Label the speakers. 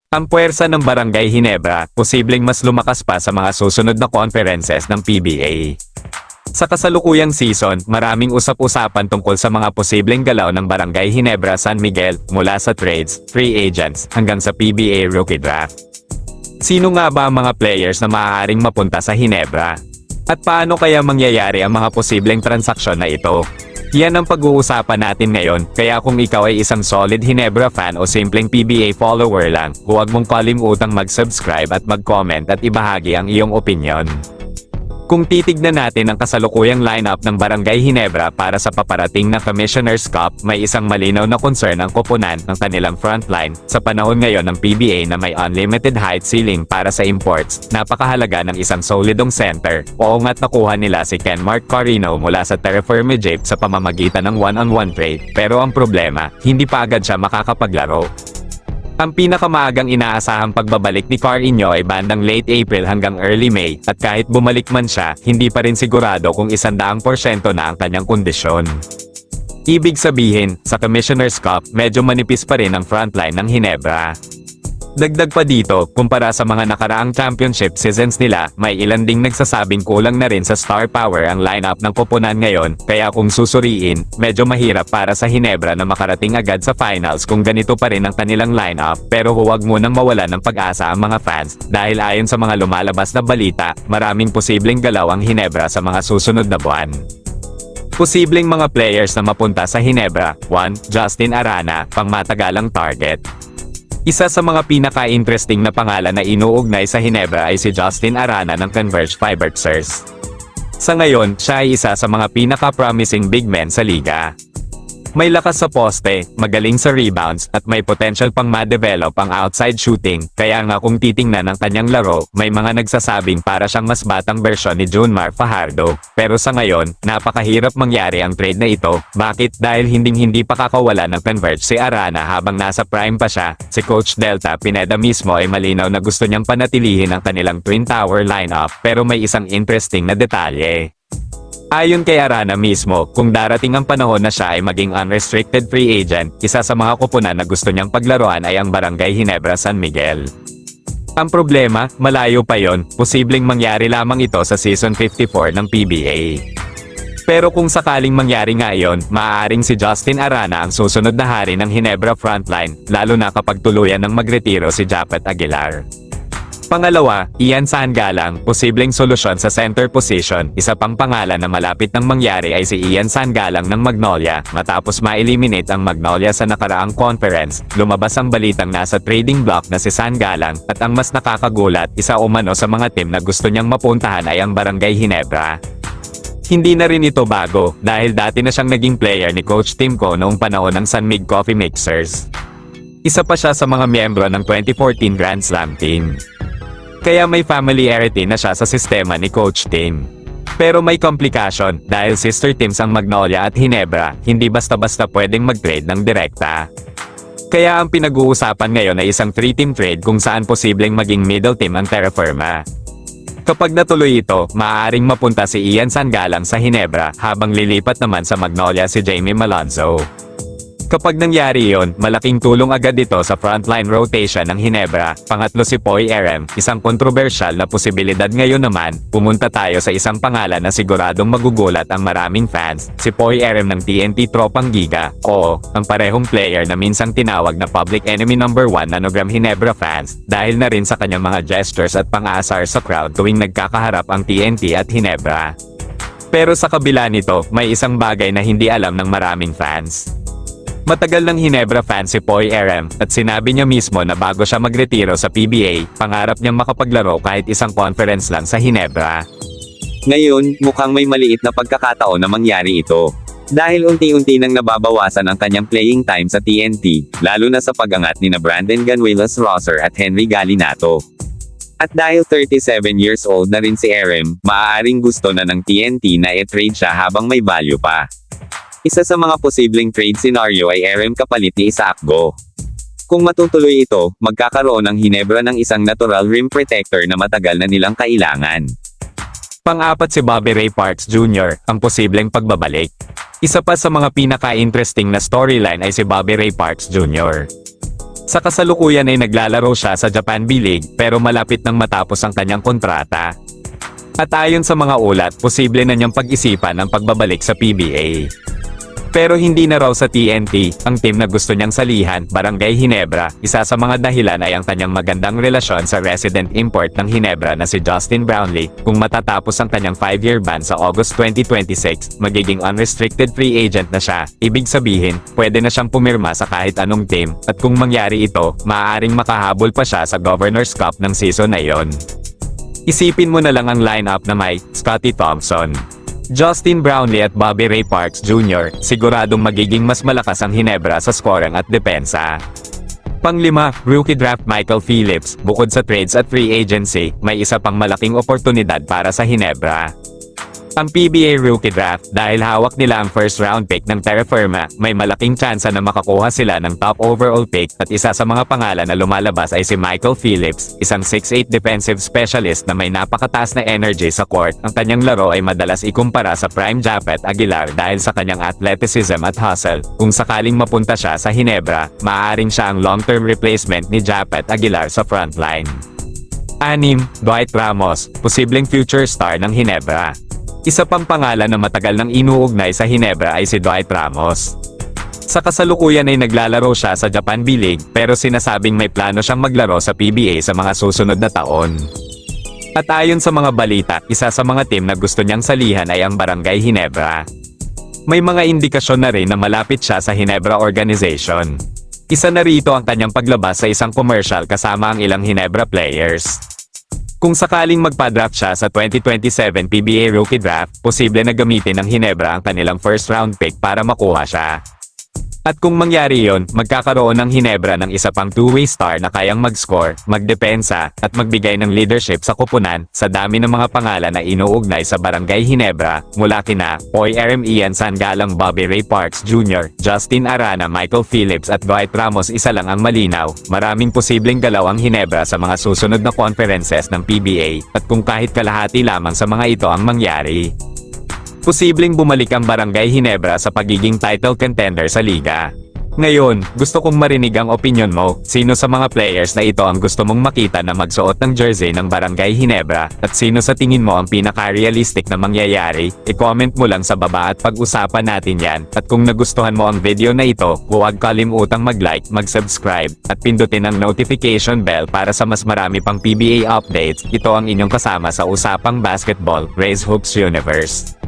Speaker 1: Ang puwersa ng Barangay Ginebra, posibleng mas lumakas pa sa mga susunod na conferences ng PBA. Sa kasalukuyang season, maraming usap-usapan tungkol sa mga posibleng galaw ng Barangay Ginebra San Miguel mula sa trades, free agents, hanggang sa PBA Rookie Draft. Sino nga ba ang mga players na maaaring mapunta sa Ginebra? At paano kaya mangyayari ang mga posibleng transaksyon na ito? Yan ang pag-uusapan natin ngayon, kaya kung ikaw ay isang solid Ginebra fan o simpleng PBA follower lang, huwag mong kalimutang mag-subscribe at mag-comment at ibahagi ang iyong opinion. Kung titignan natin ang kasalukuyang lineup ng Barangay Ginebra para sa paparating na Commissioner's Cup, may isang malinaw na concern ang koponan ng kanilang frontline. Sa panahon ngayon ng PBA na may unlimited height ceiling para sa imports, napakahalaga ng isang solidong center. Oo nga't nakuha nila si Kenmark Carino mula sa Terra Firma Jape sa pamamagitan ng one-on-one trade. Pero ang problema, hindi pa agad siya makakapaglaro. Ang pinakamaagang inaasahang pagbabalik ni Carino ay bandang late April hanggang early May, at kahit bumalik man siya, hindi pa rin sigurado kung 100% na ang kanyang kondisyon. Ibig sabihin, sa Commissioner's Cup, medyo manipis pa rin ang frontline ng Ginebra. Dagdag pa dito, kumpara sa mga nakaraang championship seasons nila, may ilan ding nagsasabing kulang na rin sa star power ang lineup ng koponan ngayon, kaya kung susuriin, medyo mahirap para sa Ginebra na makarating agad sa finals kung ganito pa rin ang kanilang lineup. Pero huwag munang mawala ng pag-asa ang mga fans, dahil ayon sa mga lumalabas na balita, maraming posibleng galaw ang Ginebra sa mga susunod na buwan. Posibleng mga players na mapunta sa Ginebra: 1. Justin Arana, pangmatagalang target. Isa sa mga pinaka-interesting na pangalan na inuugnay sa Ginebra ay si Justin Arana ng Converge Fibertsers. Sa ngayon, siya ay isa sa mga pinaka-promising big men sa liga. May lakas sa poste, magaling sa rebounds, at may potential pang ma-develop ang outside shooting, kaya nga kung titingnan ang kanyang laro, may mga nagsasabing para siyang mas batang bersyon ni Junmar Fajardo. Pero sa ngayon, napakahirap mangyari ang trade na ito. Bakit? Dahil hindi pa kakawala ng Converge si Arana habang nasa prime pa siya. Si Coach Delta Pineda mismo ay malinaw na gusto niyang panatilihin ang kanilang Twin Tower lineup, pero may isang interesting na detalye. Ayon kay Arana mismo, kung darating ang panahon na siya ay maging unrestricted free agent, isa sa mga koponan na gusto niyang paglaruan ay ang Barangay Ginebra San Miguel. Ang problema, malayo pa yon, posibleng mangyari lamang ito sa Season 54 ng PBA. Pero kung sakaling mangyari nga iyon, maaaring si Justin Arana ang susunod na hari ng Ginebra frontline, lalo na kapag tuluyan ng magretiro si Japet Aguilar. Pangalawa, Ian Sangalang, posibleng solusyon sa center position. Isa pang pangalan na malapit nang mangyari ay si Ian Sangalang ng Magnolia. Matapos ma-eliminate ang Magnolia sa nakaraang conference, lumabas ang balitang nasa trading block na si Sangalang, at ang mas nakakagulat, isa umano sa mga team na gusto niyang mapuntahan ay ang Barangay Ginebra. Hindi na rin ito bago, dahil dati na siyang naging player ni Coach Timko noong panahon ng San Mig Coffee Mixers. Isa pa siya sa mga miyembro ng 2014 Grand Slam team. Kaya may familiarity na siya sa sistema ni Coach Tim. Pero may komplikasyon, dahil sister teams ang Magnolia at Ginebra, hindi basta-basta pwedeng mag-trade ng direkta. Kaya ang pinag-uusapan ngayon ay isang 3-team trade kung saan posibleng maging middle team ang Terra Firma. Kapag natuloy ito, maaaring mapunta si Ian Sangalang sa Ginebra, habang lilipat naman sa Magnolia si Jamie Malonzo. Kapag nangyari iyon, malaking tulong agad ito sa frontline rotation ng Ginebra. Pangatlo si Poy Erem, isang kontrobersyal na posibilidad ngayon naman. Pumunta tayo sa isang pangalan na siguradong magugulat ang maraming fans, si Poy Erem ng TNT Tropang Giga. Oo, ang parehong player na minsang tinawag na public enemy number 1 nanogram Ginebra fans, dahil na rin sa kanyang mga gestures at pang-aasar sa crowd tuwing nagkakaharap ang TNT at Ginebra. Pero sa kabila nito, may isang bagay na hindi alam ng maraming fans. Matagal ng Ginebra fan si Poy Erem, at sinabi niya mismo na bago siya magretiro sa PBA, pangarap niyang makapaglaro kahit isang conference lang sa Ginebra. Ngayon, mukhang may maliit na pagkakataon na mangyari ito. Dahil unti-unti nang nababawasan ang kanyang playing time sa TNT, lalo na sa pag-angat ni na Brandon Ganuelas-Rosser at Henry Galinato. At dahil 37 years old na rin si Erem, maaaring gusto na ng TNT na i-trade siya habang may value pa. Isa sa mga posibleng trade scenario ay Erem kapalit ni Isaac Go. Kung matutuloy ito, magkakaroon ng Ginebra ng isang natural rim protector na matagal na nilang kailangan. Pang-apat si Bobby Ray Parks Jr., ang posibleng pagbabalik. Isa pa sa mga pinaka-interesting na storyline ay si Bobby Ray Parks Jr. Sa kasalukuyan ay naglalaro siya sa Japan B-League pero malapit nang matapos ang kanyang kontrata. At ayon sa mga ulat, posible na niyang pag-isipan ang pagbabalik sa PBA. Pero hindi na raw sa TNT, ang team na gusto niyang salihan, Barangay Ginebra. Isa sa mga dahilan ay ang kanyang magandang relasyon sa resident import ng Ginebra na si Justin Brownlee. Kung matatapos ang kanyang 5-year ban sa August 2026, magiging unrestricted free agent na siya. Ibig sabihin, pwede na siyang pumirma sa kahit anong team, at kung mangyari ito, maaaring makahabol pa siya sa Governor's Cup ng season na iyon. Isipin mo na lang ang lineup na may Scottie Thompson, Justin Brownlee at Bobby Ray Parks Jr., siguradong magiging mas malakas ang Ginebra sa scoring at depensa. Panglima, rookie draft Michael Phillips. Bukod sa trades at free agency, may isa pang malaking oportunidad para sa Ginebra. Ang PBA rookie draft, dahil hawak nila ang first round pick ng Terra Firma, may malaking tsansa na makakuha sila ng top overall pick, at isa sa mga pangalan na lumalabas ay si Michael Phillips, isang 6'8 defensive specialist na may napakataas na energy sa court. Ang kanyang laro ay madalas ikumpara sa prime Japet Aguilar dahil sa kanyang athleticism at hustle. Kung sakaling mapunta siya sa Ginebra, maaaring siya ang long-term replacement ni Japet Aguilar sa frontline. 6. Dwight Ramos, posibleng future star ng Ginebra. Isa pang pangalan na matagal nang inuugnay sa Ginebra ay si Dwight Ramos. Sa kasalukuyan ay naglalaro siya sa Japan B-League pero sinasabing may plano siyang maglaro sa PBA sa mga susunod na taon. At ayon sa mga balita, isa sa mga team na gusto niyang salihan ay ang Barangay Ginebra. May mga indikasyon na rin na malapit siya sa Ginebra organization. Isa na rito ang kanyang paglabas sa isang commercial kasama ang ilang Ginebra players. Kung sakaling magpa-draft siya sa 2027 PBA Rookie Draft, posible na gamitin ng Ginebra ang kanilang first round pick para makuha siya. At kung mangyari yon, magkakaroon ng Ginebra ng isa pang two-way star na kayang mag-score, magdepensa, at magbigay ng leadership sa koponan. Sa dami ng mga pangalan na inuugnay sa Barangay Ginebra, mula kina Poy RM Ian Sangalang, Bobby Ray Parks Jr., Justin Arana, Michael Phillips at Dwight Ramos, isa lang ang malinaw. Maraming posibleng galaw ang Ginebra sa mga susunod na conferences ng PBA, at kung kahit kalahati lamang sa mga ito ang mangyari, posibleng bumalik ang Barangay Ginebra sa pagiging title contender sa liga. Ngayon, gusto kong marinig ang opinyon mo. Sino sa mga players na ito ang gusto mong makita na magsuot ng jersey ng Barangay Ginebra? At sino sa tingin mo ang pinaka-realistic na mangyayari? I-comment mo lang sa baba at pag-usapan natin yan. At kung nagustuhan mo ang video na ito, huwag kalimutang mag-like, mag-subscribe, at pindutin ang notification bell para sa mas marami pang PBA updates. Ito ang inyong kasama sa Usapang Basketball, Raise Hoops Universe.